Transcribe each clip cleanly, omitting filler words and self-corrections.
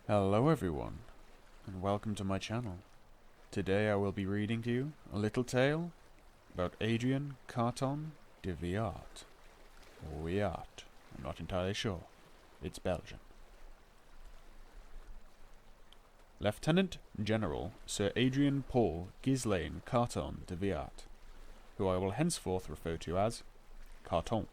Hello everyone, and welcome to my channel. Today I will be reading to you a little tale about Adrian Carton de Wiart. Or Wiart, I'm not entirely sure. It's Belgian. Lieutenant General Sir Adrian Paul Ghislain Carton de Wiart, who I will henceforth refer to as Carton.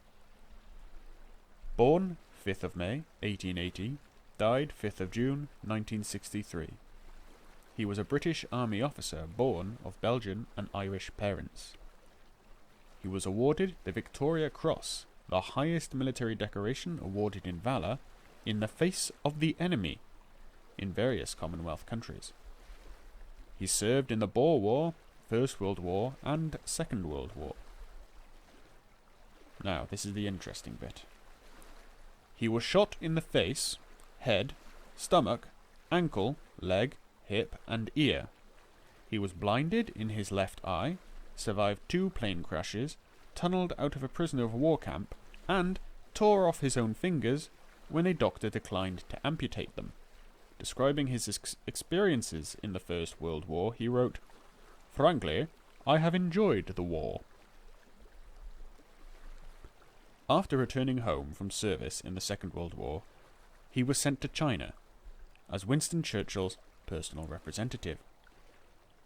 Born 5th of May 1880, died 5th of June 1963. He was a British Army officer born of Belgian and Irish parents. He was awarded the Victoria Cross, the highest military decoration awarded in valour in the face of the enemy in various Commonwealth countries. He served in the Boer War, First World War and Second World War. Now, this is the interesting bit. He was shot in the face, head, stomach, ankle, leg, hip and ear. He was blinded in his left eye, survived 2 plane crashes, tunnelled out of a prisoner of war camp, and tore off his own fingers when a doctor declined to amputate them. Describing his experiences in the First World War, he wrote, "Frankly, I have enjoyed the war." After returning home from service in the Second World War, he was sent to China as Winston Churchill's personal representative.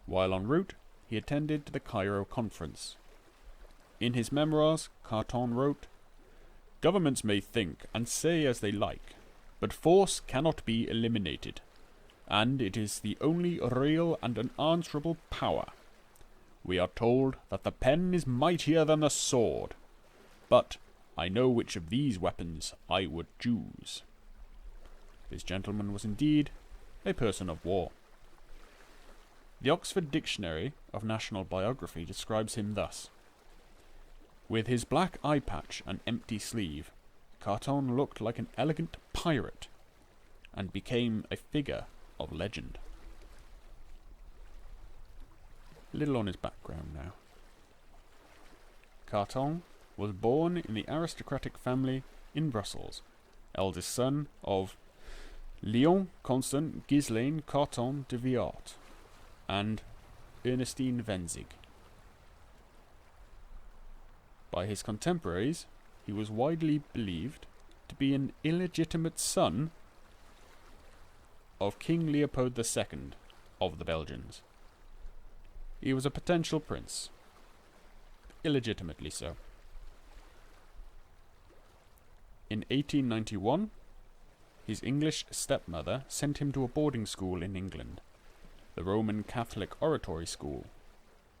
While en route, he attended the Cairo Conference. In his memoirs, Carton wrote, "Governments may think and say as they like, but force cannot be eliminated, and it is the only real and unanswerable power. We are told that the pen is mightier than the sword, but I know which of these weapons I would choose." This gentleman was indeed a person of war. The Oxford Dictionary of National Biography describes him thus: "With his black eye patch and empty sleeve, Carton looked like an elegant pirate, and became a figure of legend." A little on his background now. Carton was born in the aristocratic family in Brussels, eldest son of Léon Constant Ghislain Carton de Wiart and Ernestine Wenzig. By his contemporaries, he was widely believed to be an illegitimate son of King Leopold II of the Belgians. He was a potential prince, illegitimately so. In 1891, his English stepmother sent him to a boarding school in England, the Roman Catholic Oratory School.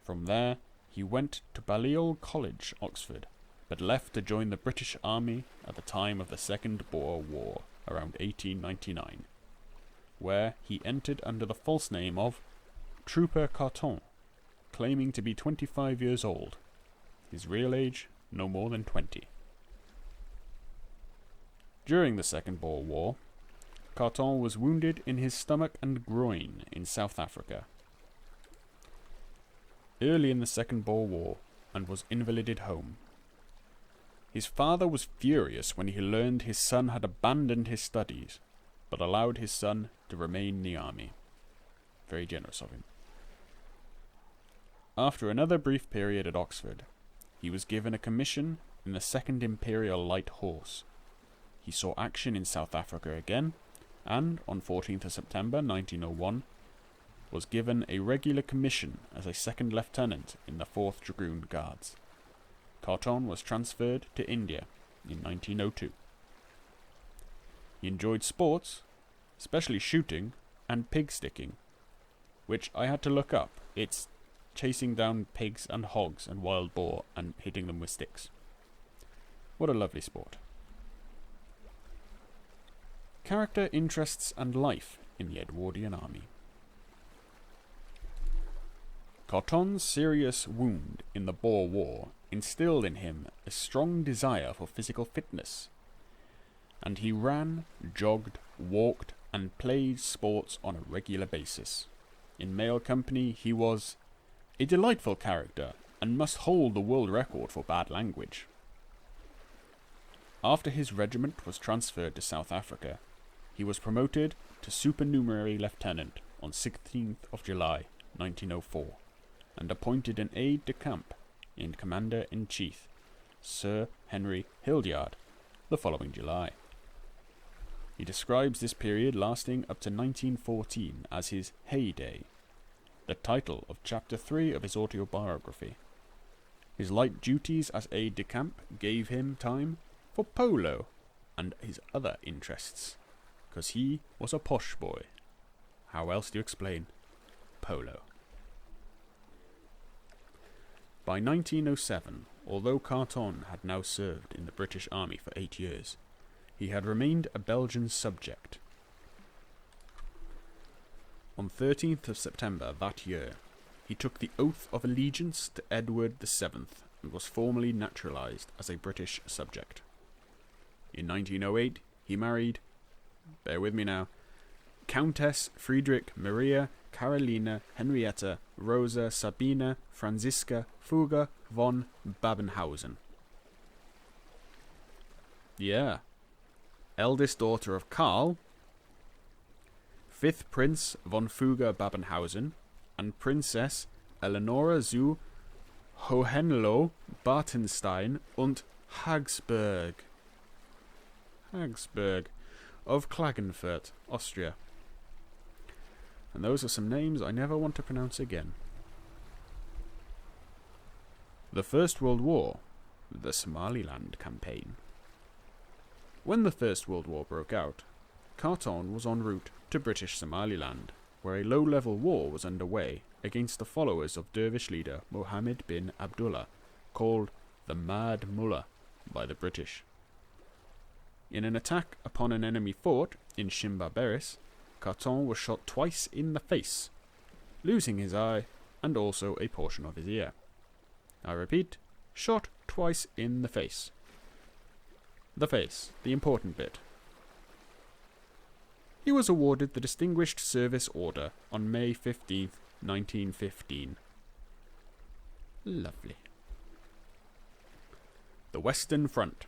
From there, he went to Balliol College, Oxford, but left to join the British Army at the time of the Second Boer War, around 1899, where he entered under the false name of Trooper Carton, claiming to be 25 years old, his real age no more than 20. During the Second Boer War, Carton was wounded in his stomach and groin in South Africa early in the Second Boer War and was invalided home. His father was furious when he learned his son had abandoned his studies, but allowed his son to remain in the army. Very generous of him. After another brief period at Oxford, he was given a commission in the 2nd Imperial Light Horse. He saw action in South Africa again, and on 14th of September 1901, was given a regular commission as a 2nd Lieutenant in the 4th Dragoon Guards. Carton was transferred to India in 1902. He enjoyed sports, especially shooting and pig sticking, which I had to look up. It's chasing down pigs and hogs and wild boar and hitting them with sticks. What a lovely sport. Character, interests and life in the Edwardian Army. Carton's serious wound in the Boer War instilled in him a strong desire for physical fitness, and he ran, jogged, walked and played sports on a regular basis. In male company he was a delightful character and must hold the world record for bad language. After his regiment was transferred to South Africa, he was promoted to supernumerary lieutenant on 16th of July 1904 and appointed an aide-de-camp in Commander-in-Chief Sir Henry Hildyard the following July. He describes this period lasting up to 1914 as his heyday, the title of Chapter 3 of his autobiography. His light duties as aide-de-camp gave him time for polo and his other interests, because he was a posh boy. How else do you explain polo? By 1907, although Carton had now served in the British Army for 8 years, he had remained a Belgian subject. On 13th of September that year, he took the oath of allegiance to Edward VII and was formally naturalised as a British subject. In 1908, he married, bear with me now, Countess Friedrich Maria Carolina Henrietta Rosa Sabina Franziska Fugger von Babenhausen. Yeah. Eldest daughter of Karl, 5th Prince von Fugger Babenhausen, and Princess Eleonora zu Hohenlohe-Bartenstein und Hagsburg of Klagenfurt, Austria. And those are some names I never want to pronounce again. The First World War, the Somaliland campaign. When the First World War broke out, Carton was en route to British Somaliland, where a low-level war was underway against the followers of Dervish leader Mohammed bin Abdullah, called the Mad Mullah by the British. In an attack upon an enemy fort in Shimbaberis, Carton was shot twice in the face, losing his eye and also a portion of his ear. I repeat, shot twice in the face. The face, the important bit. He was awarded the Distinguished Service Order on May 15th, 1915. Lovely. The Western Front.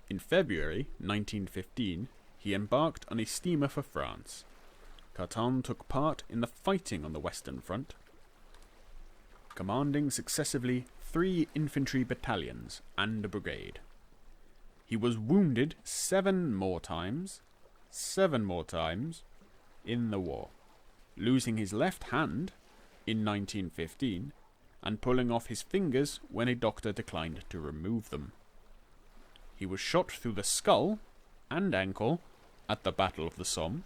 In February 1915, he embarked on a steamer for France. Carton took part in the fighting on the Western Front, commanding successively 3 infantry battalions and a brigade. He was wounded 7 more times in the war, losing his left hand in 1915 and pulling off his fingers when a doctor declined to remove them. He was shot through the skull and ankle at the Battle of the Somme,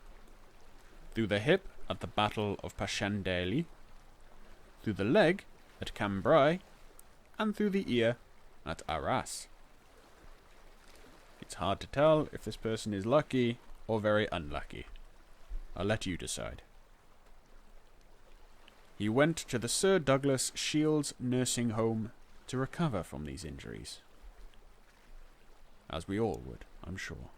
through the hip at the Battle of Passchendaele, through the leg at Cambrai, and through the ear at Arras. It's hard to tell if this person is lucky or very unlucky. I'll let you decide. He went to the Sir Douglas Shields nursing home to recover from these injuries. As we all would, I'm sure.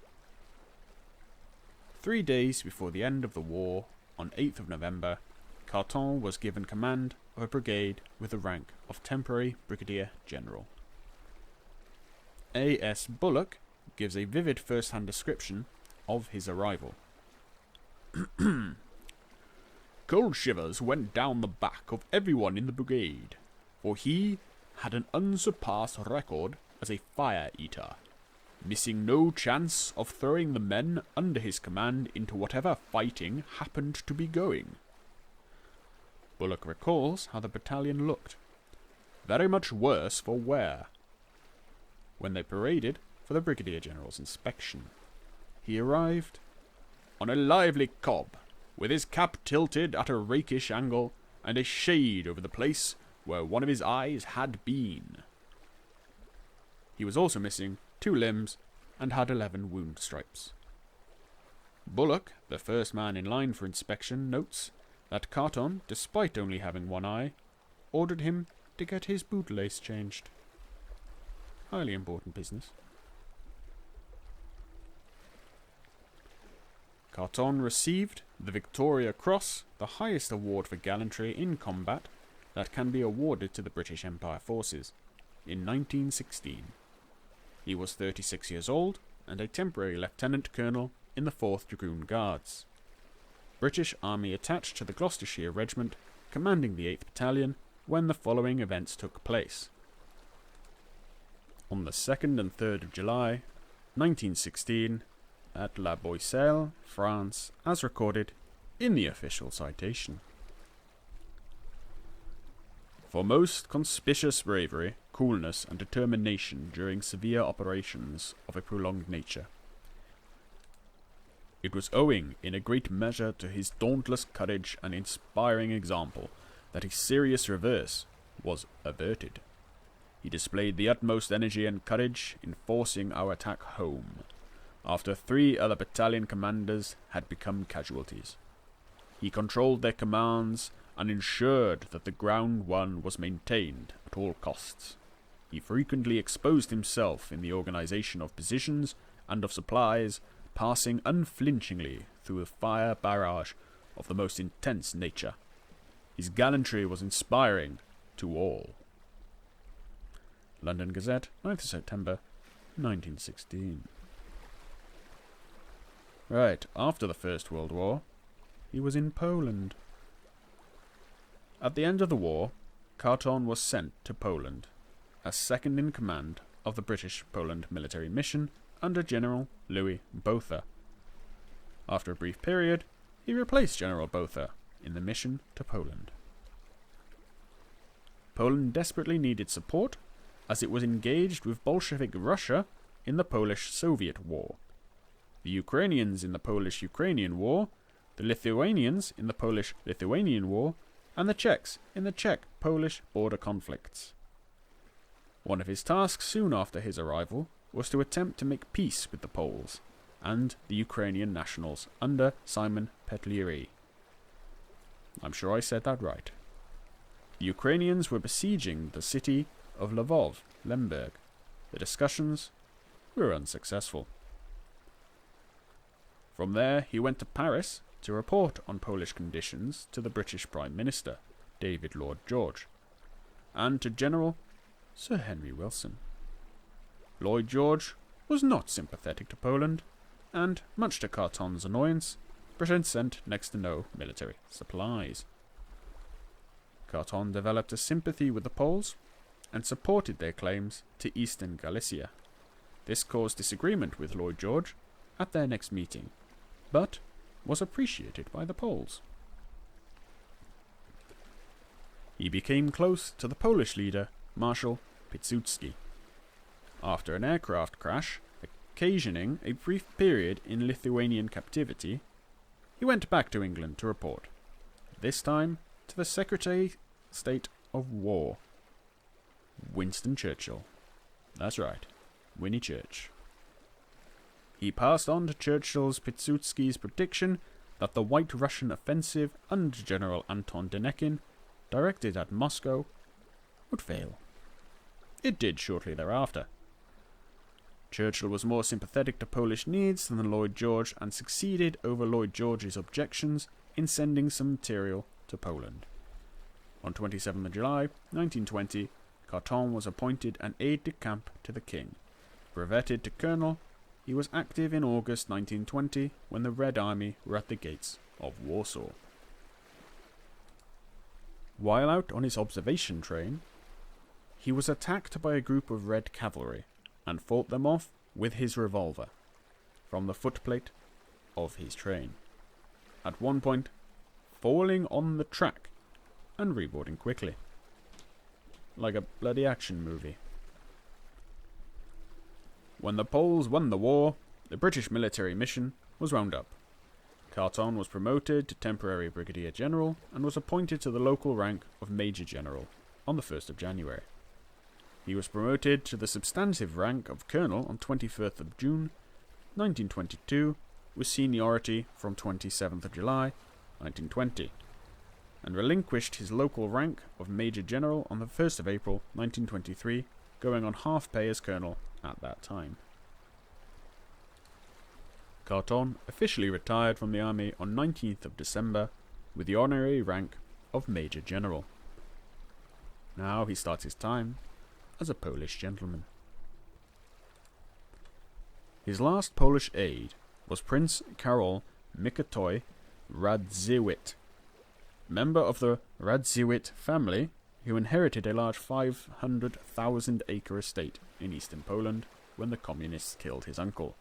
3 days before the end of the war, on 8th of November, Carton was given command of a brigade with the rank of Temporary Brigadier General. A.S. Bullock gives a vivid first-hand description of his arrival. Cold shivers went down the back of everyone in the brigade, for he had an unsurpassed record as a fire-eater, missing no chance of throwing the men under his command into whatever fighting happened to be going. Bullock recalls how the battalion looked, very much worse for wear, when they paraded for the Brigadier General's inspection. He arrived on a lively cob, with his cap tilted at a rakish angle, and a shade over the place where one of his eyes had been. He was also missing 2 limbs and had 11 wound stripes. Bullock, the first man in line for inspection, notes that Carton, despite only having 1 eye, ordered him to get his bootlace changed. Highly important business. Carton received the Victoria Cross, the highest award for gallantry in combat that can be awarded to the British Empire forces, in 1916. He was 36 years old and a temporary lieutenant colonel in the 4th Dragoon Guards. British Army attached to the Gloucestershire Regiment, commanding the 8th Battalion when the following events took place. On the 2nd and 3rd of July, 1916, at La Boisselle, France, as recorded in the official citation. For most conspicuous bravery, coolness, and determination during severe operations of a prolonged nature. It was owing in a great measure to his dauntless courage and inspiring example that a serious reverse was averted. He displayed the utmost energy and courage in forcing our attack home, after 3 other battalion commanders had become casualties. He controlled their commands and ensured that the ground won was maintained at all costs. He frequently exposed himself in the organization of positions and of supplies, passing unflinchingly through a fire barrage of the most intense nature. His gallantry was inspiring to all. London Gazette, 9th September, 1916. Right, after the First World War, he was in Poland. At the end of the war, Carton was sent to Poland as second in command of the British Poland military mission under General Louis Botha. After a brief period, he replaced General Botha in the mission to Poland. Poland desperately needed support as it was engaged with Bolshevik Russia in the Polish-Soviet War, the Ukrainians in the Polish-Ukrainian War, the Lithuanians in the Polish-Lithuanian War, and the Czechs in the Czech-Polish border conflicts. One of his tasks soon after his arrival was to attempt to make peace with the Poles and the Ukrainian nationals under Simon Petliery. I'm sure I said that right. The Ukrainians were besieging the city of Lvov, Lemberg. The discussions were unsuccessful. From there, he went to Paris to report on Polish conditions to the British Prime Minister, David Lloyd George, and to General Sir Henry Wilson. Lloyd George was not sympathetic to Poland, and, much to Carton's annoyance, Britain sent next to no military supplies. Carton developed a sympathy with the Poles and supported their claims to eastern Galicia. This caused disagreement with Lloyd George at their next meeting, but was appreciated by the Poles. He became close to the Polish leader, Marshal Piłsudski. After an aircraft crash, occasioning a brief period in Lithuanian captivity, he went back to England to report, this time to the Secretary of State of War, Winston Churchill. That's right, Winnie Church. He passed on to Churchill's Piłsudski's prediction that the White Russian offensive under General Anton Denikin, directed at Moscow, would fail. It did shortly thereafter. Churchill was more sympathetic to Polish needs than Lloyd George and succeeded over Lloyd George's objections in sending some material to Poland. On 27th of July, 1920, Carton was appointed an aide-de-camp to the king. Brevetted to colonel, he was active in August 1920 when the Red Army were at the gates of Warsaw. While out on his observation train, he was attacked by a group of Red cavalry and fought them off with his revolver from the footplate of his train, at one point falling on the track and reboarding quickly, like a bloody action movie. When the Poles won the war, the British military mission was wound up. Carton was promoted to temporary brigadier general and was appointed to the local rank of major general on the 1st of January. He was promoted to the substantive rank of colonel on 21st of June 1922 with seniority from 27th of July 1920, and relinquished his local rank of major general on the 1st of April 1923, going on half pay as colonel at that time. Carton officially retired from the army on 19th of December with the honorary rank of major general. Now he starts his time as a Polish gentleman. His last Polish aide was Prince Karol Mikotoy Radziwiłł, member of the Radziwiłł family, who inherited a large 500,000-acre estate in eastern Poland when the communists killed his uncle.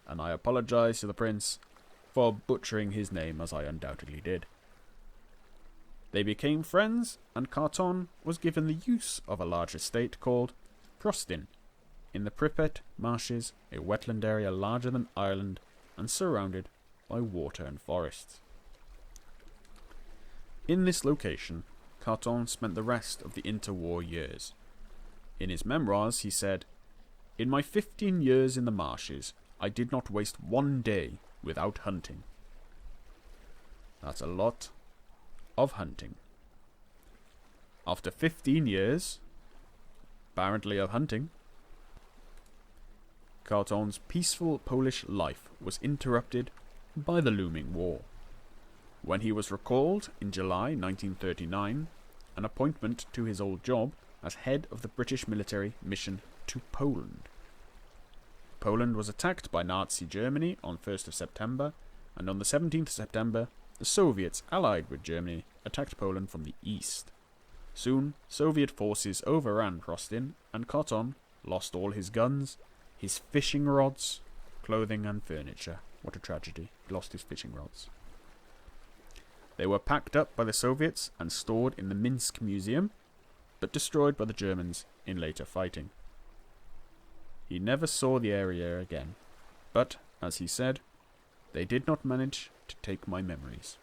And I apologize to the prince for butchering his name, as I undoubtedly did. They became friends, and Carton was given the use of a large estate called Prostin in the Pripet marshes, a wetland area larger than Ireland and surrounded by water and forests. In this location, Carton spent the rest of the interwar years. In his memoirs, he said, "In my 15 years in the marshes, I did not waste one day without hunting." That's a lot of hunting. After 15 years, apparently, of hunting, Carton's peaceful Polish life was interrupted by the looming war. When he was recalled in July 1939, an appointment to his old job as head of the British military mission to Poland. Poland was attacked by Nazi Germany on 1st of September, and on the 17th of September, the Soviets, allied with Germany, attacked Poland from the east. Soon, Soviet forces overran Prostin, and Carton lost all his guns, his fishing rods, clothing and furniture. What a tragedy. He lost his fishing rods. They were packed up by the Soviets and stored in the Minsk Museum, but destroyed by the Germans in later fighting. He never saw the area again, but, as he said, "They did not manage to take my memories."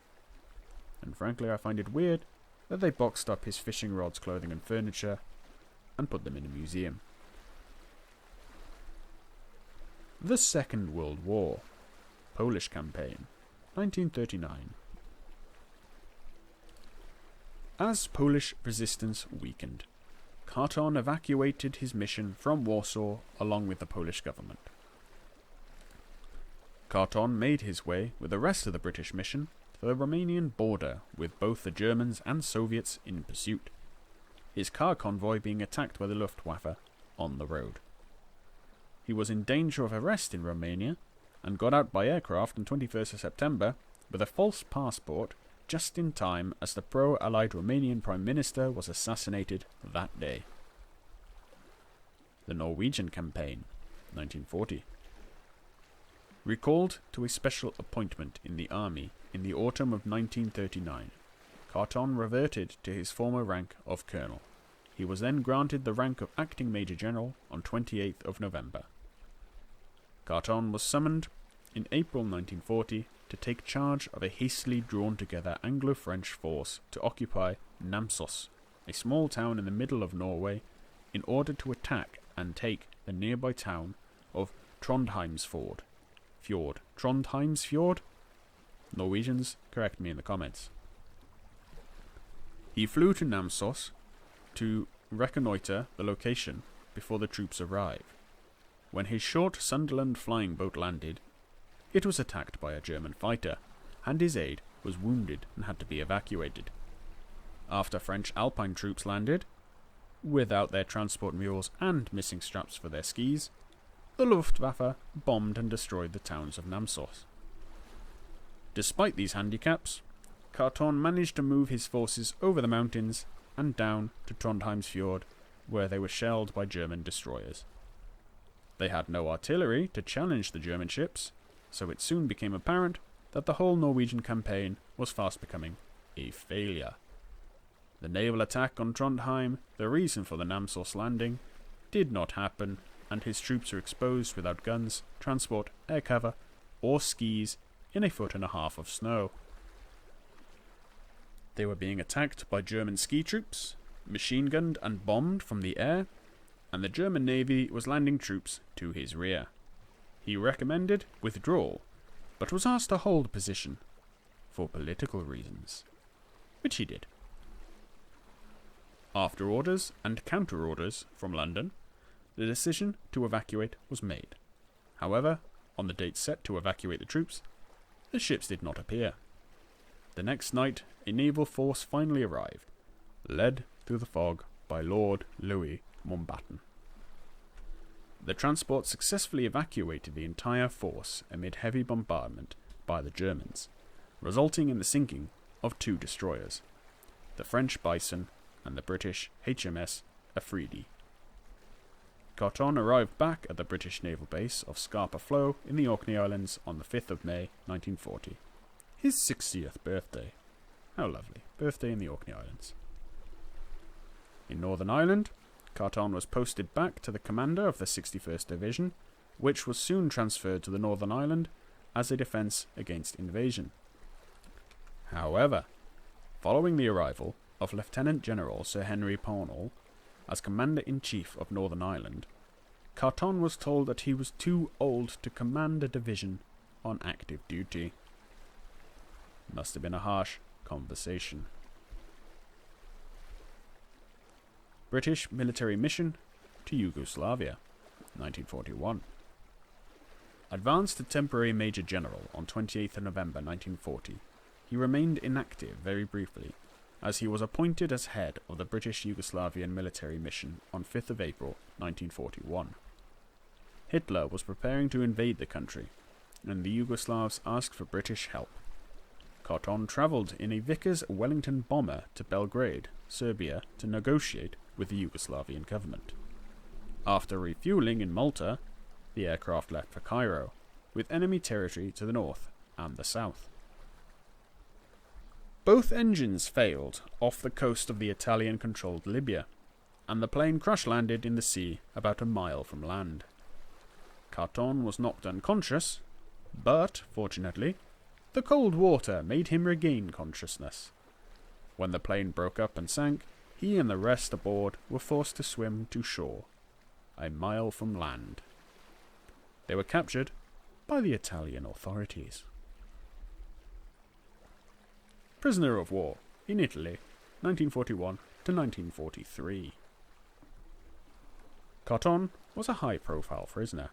And frankly, I find it weird that they boxed up his fishing rods, clothing and furniture and put them in a museum. The Second World War. Polish Campaign, 1939. As Polish resistance weakened, Carton evacuated his mission from Warsaw along with the Polish government. Carton made his way with the rest of the British mission to the Romanian border, with both the Germans and Soviets in pursuit, his car convoy being attacked by the Luftwaffe on the road. He was in danger of arrest in Romania and got out by aircraft on 21st of September with a false passport, just in time as the pro-Allied Romanian Prime Minister was assassinated that day. The Norwegian Campaign, 1940. Recalled to a special appointment in the army in the autumn of 1939, Carton reverted to his former rank of colonel. He was then granted the rank of acting major general on 28th of November. Carton was summoned in April 1940 to take charge of a hastily drawn-together Anglo-French force to occupy Namsos, a small town in the middle of Norway, in order to attack and take the nearby town of Trondheim's Fjord. Trondheim's Fjord? Norwegians, correct me in the comments. He flew to Namsos to reconnoitre the location before the troops arrived. When his short Sunderland flying boat landed, it was attacked by a German fighter, and his aide was wounded and had to be evacuated. After French Alpine troops landed, without their transport mules and missing straps for their skis, the Luftwaffe bombed and destroyed the towns of Namsos. Despite these handicaps, Carton managed to move his forces over the mountains and down to Trondheim's Fjord, where they were shelled by German destroyers. They had no artillery to challenge the German ships, so it soon became apparent that the whole Norwegian campaign was fast becoming a failure. The naval attack on Trondheim, the reason for the Namsos landing, did not happen, and his troops were exposed without guns, transport, air cover, or skis in 1.5 feet of snow. They were being attacked by German ski troops, machine-gunned and bombed from the air, and the German Navy was landing troops to his rear. He recommended withdrawal, but was asked to hold position for political reasons, which he did. After orders and counter-orders from London, the decision to evacuate was made. However, on the date set to evacuate the troops, the ships did not appear. The next night, a naval force finally arrived, led through the fog by Lord Louis Mountbatten. The transport successfully evacuated the entire force amid heavy bombardment by the Germans, resulting in the sinking of 2 destroyers, the French Bison and the British HMS Afridi. Carton arrived back at the British naval base of Scapa Flow in the Orkney Islands on the 5th of May 1940, his 60th birthday. How lovely. Birthday in the Orkney Islands. In Northern Ireland, Carton was posted back to the commander of the 61st Division, which was soon transferred to the Northern Ireland as a defence against invasion. However, following the arrival of Lieutenant General Sir Henry Parnell as Commander-in-Chief of Northern Ireland, Carton was told that he was too old to command a division on active duty. Must have been a harsh conversation. British military mission to Yugoslavia, 1941. Advanced to temporary Major General on 28th November 1940, he remained inactive very briefly, as he was appointed as head of the British Yugoslavian military mission on 5th of April 1941. Hitler was preparing to invade the country, and the Yugoslavs asked for British help. Carton travelled in a Vickers Wellington bomber to Belgrade, Serbia, to negotiate with the Yugoslavian government. After refuelling in Malta, the aircraft left for Cairo, with enemy territory to the north and the south. Both engines failed off the coast of the Italian-controlled Libya, and the plane crash-landed in the sea about a mile from land. Carton was knocked unconscious, but, fortunately, the cold water made him regain consciousness. When the plane broke up and sank, he and the rest aboard were forced to swim to shore, a mile from land. They were captured by the Italian authorities. Prisoner of war in Italy, 1941 to 1943. Carton was a high-profile prisoner.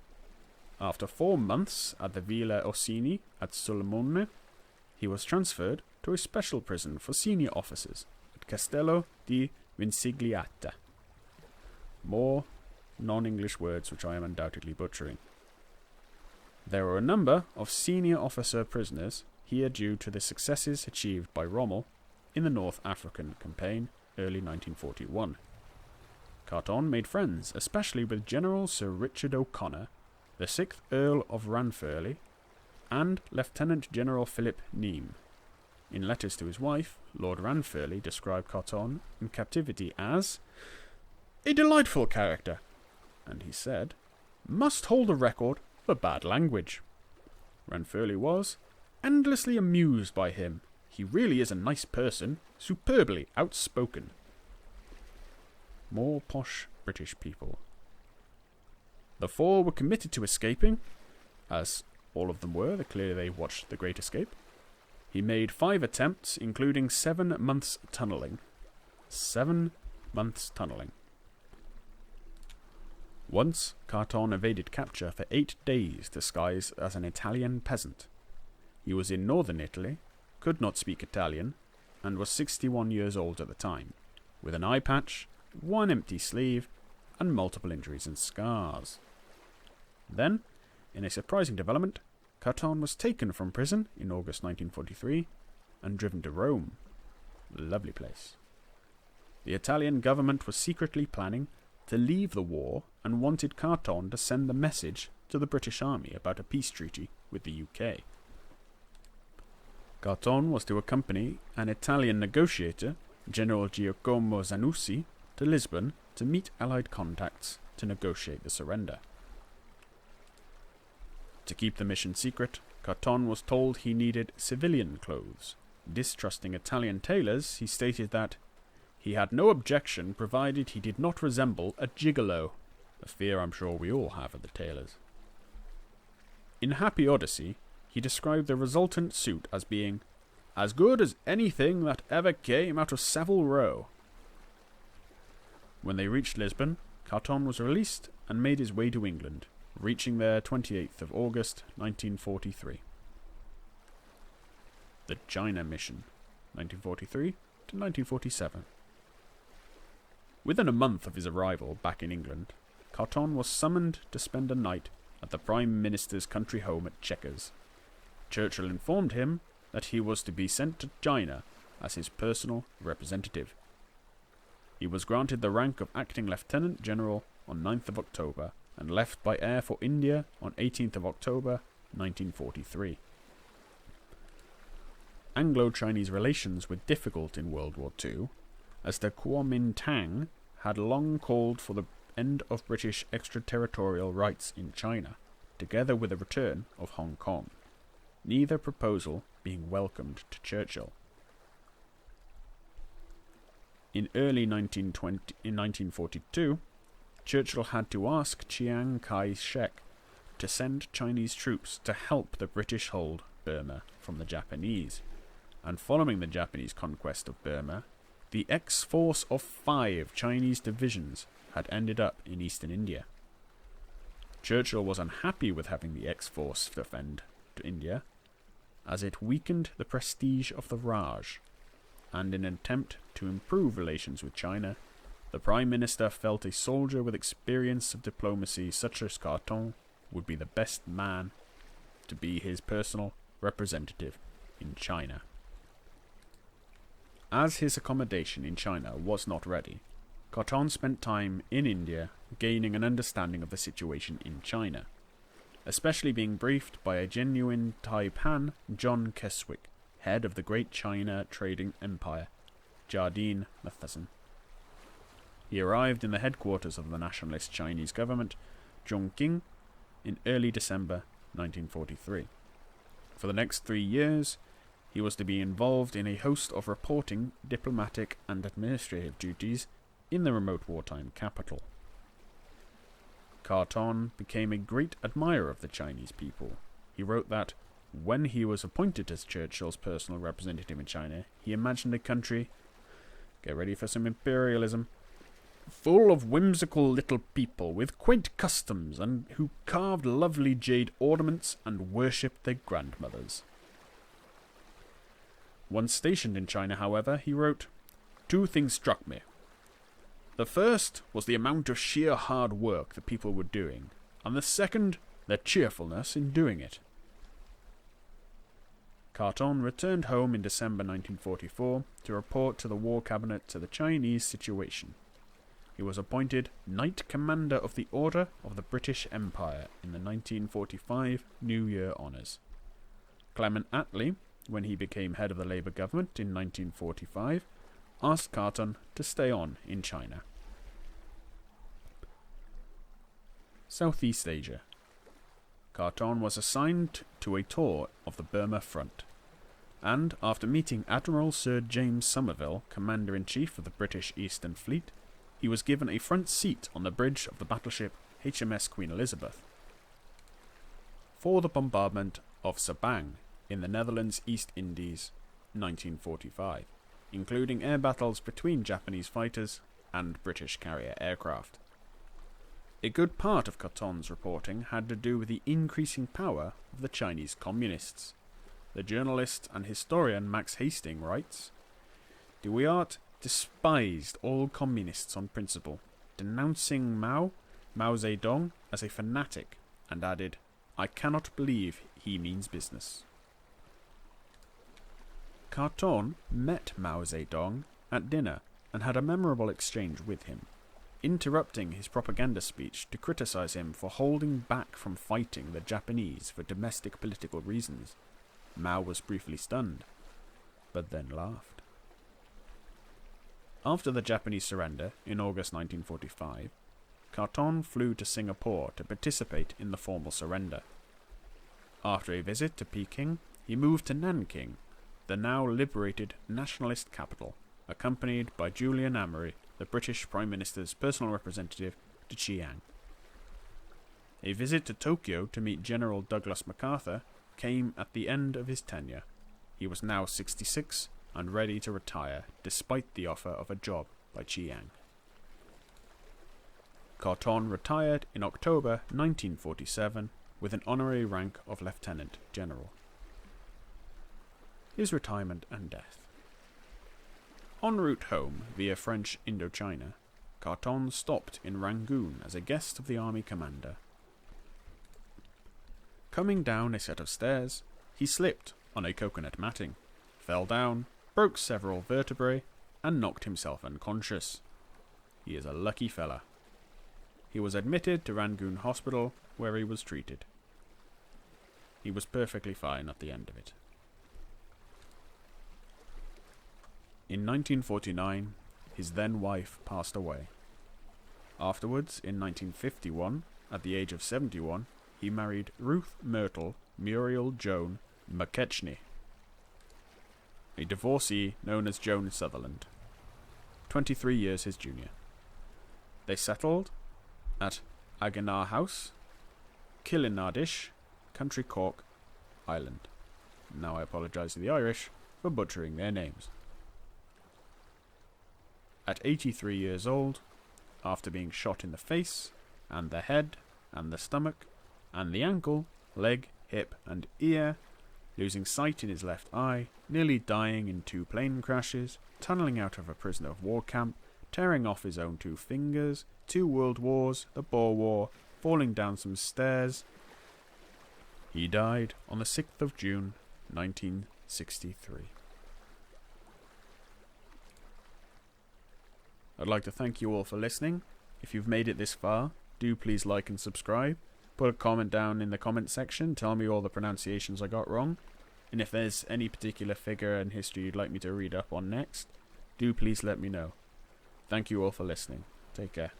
After 4 months at the Villa Orsini at Sulmone, he was transferred to a special prison for senior officers at Castello di Vincigliata. More non-English words which I am undoubtedly butchering. There were a number of senior officer prisoners here due to the successes achieved by Rommel in the North African campaign early 1941. Carton made friends, especially with General Sir Richard O'Connor, the 6th Earl of Ranfurly, and Lieutenant General Philip Neame. In letters to his wife, Lord Ranfurly described Carton in captivity as a delightful character, and he said, must hold a record for bad language. Ranfurly was endlessly amused by him. He really is a nice person, superbly outspoken. More posh British people. The 4 were committed to escaping, as all of them were. Clearly they watched The Great Escape. He made 5 attempts, including 7 months tunnelling. 7 months tunnelling. Once, Carton evaded capture for 8 days disguised as an Italian peasant. He was in northern Italy, could not speak Italian, and was 61 years old at the time, with an eye patch, 1 empty sleeve, and multiple injuries and scars. Then, in a surprising development, Carton was taken from prison in August 1943 and driven to Rome. Lovely place. The Italian government was secretly planning to leave the war and wanted Carton to send the message to the British Army about a peace treaty with the UK. Carton was to accompany an Italian negotiator, General Giacomo Zanussi, to Lisbon to meet Allied contacts to negotiate the surrender. To keep the mission secret, Carton was told he needed civilian clothes. Distrusting Italian tailors, he stated that he had no objection provided he did not resemble a gigolo, a fear I'm sure we all have of the tailors. In Happy Odyssey, he described the resultant suit as being as good as anything that ever came out of Savile Row. When they reached Lisbon, Carton was released and made his way to England, reaching there 28th of August 1943. The China Mission, 1943 to 1947. Within a month of his arrival back in England, Carton was summoned to spend a night at the Prime Minister's country home at Chequers. Churchill informed him that he was to be sent to China as his personal representative. He was granted the rank of acting lieutenant general on 9th of October and left by air for India on 18th of October 1943. Anglo-Chinese relations were difficult in World War II, as the Kuomintang had long called for the end of British extraterritorial rights in China, together with the return of Hong Kong, neither proposal being welcomed to Churchill. In early 1942, Churchill had to ask Chiang Kai-shek to send Chinese troops to help the British hold Burma from the Japanese, and following the Japanese conquest of Burma, the X-Force of 5 Chinese divisions had ended up in eastern India. Churchill was unhappy with having the X-Force defend to India, as it weakened the prestige of the Raj, and in an attempt to improve relations with China, the Prime Minister felt a soldier with experience of diplomacy such as Carton would be the best man to be his personal representative in China. As his accommodation in China was not ready, Carton spent time in India gaining an understanding of the situation in China, especially being briefed by a genuine Taipan, John Keswick, head of the Great China Trading Empire, Jardine Matheson. He arrived in the headquarters of the nationalist Chinese government, Chongqing, in early December 1943. For the next 3 years, he was to be involved in a host of reporting, diplomatic and administrative duties in the remote wartime capital. Carton became a great admirer of the Chinese people. He wrote that, when he was appointed as Churchill's personal representative in China, he imagined a country, get ready for some imperialism, full of whimsical little people with quaint customs and who carved lovely jade ornaments and worshipped their grandmothers. Once stationed in China, however, he wrote, 2 things struck me. The first was the amount of sheer hard work the people were doing, and the second, their cheerfulness in doing it. Carton returned home in December 1944 to report to the War Cabinet to the Chinese situation. He was appointed Knight Commander of the Order of the British Empire in the 1945 New Year Honours. Clement Attlee, when he became head of the Labour government in 1945, asked Carton to stay on in China. Southeast Asia. Carton was assigned to a tour of the Burma front, and after meeting Admiral Sir James Somerville, Commander-in-Chief of the British Eastern Fleet, he was given a front seat on the bridge of the battleship HMS Queen Elizabeth for the bombardment of Sabang in the Netherlands East Indies, 1945, including air battles between Japanese fighters and British carrier aircraft. A good part of Carton's reporting had to do with the increasing power of the Chinese communists. The journalist and historian Max Hastings writes, De Wiart despised all communists on principle, denouncing Mao Zedong, as a fanatic, and added, I cannot believe he means business. Carton met Mao Zedong at dinner and had a memorable exchange with him, interrupting his propaganda speech to criticize him for holding back from fighting the Japanese for domestic political reasons. Mao was briefly stunned, but then laughed. After the Japanese surrender in August 1945, Carton flew to Singapore to participate in the formal surrender. After a visit to Peking, he moved to Nanking, the now liberated nationalist capital, accompanied by Julian Amory, the British Prime Minister's personal representative to Chiang. A visit to Tokyo to meet General Douglas MacArthur came at the end of his tenure. He was now 66 and ready to retire, despite the offer of a job by Chiang. Carton retired in October 1947 with an honorary rank of Lieutenant General. His retirement and death. En route home via French Indochina, Carton stopped in Rangoon as a guest of the army commander. Coming down a set of stairs, he slipped on a coconut matting, fell down, broke several vertebrae, and knocked himself unconscious. He is a lucky fella. He was admitted to Rangoon Hospital, where he was treated. He was perfectly fine at the end of it. In 1949, his then wife passed away. Afterwards, in 1951, at the age of 71, he married Ruth Myrtle Muriel Joan McKechnie, a divorcee known as Joan Sutherland, 23 years his junior. They settled at Aganar House, Killinardish, County Cork, Ireland. Now I apologise to the Irish for butchering their names. At 83 years old, after being shot in the face, and the head, and the stomach, and the ankle, leg, hip, and ear, losing sight in his left eye, nearly dying in 2 plane crashes, tunnelling out of a prisoner of war camp, tearing off his own 2 fingers, 2 world wars, the Boer War, falling down some stairs. He died on the 6th of June, 1963. I'd like to thank you all for listening. If you've made it this far, do please like and subscribe. Put a comment down in the comment section, tell me all the pronunciations I got wrong. And if there's any particular figure in history you'd like me to read up on next, do please let me know. Thank you all for listening. Take care.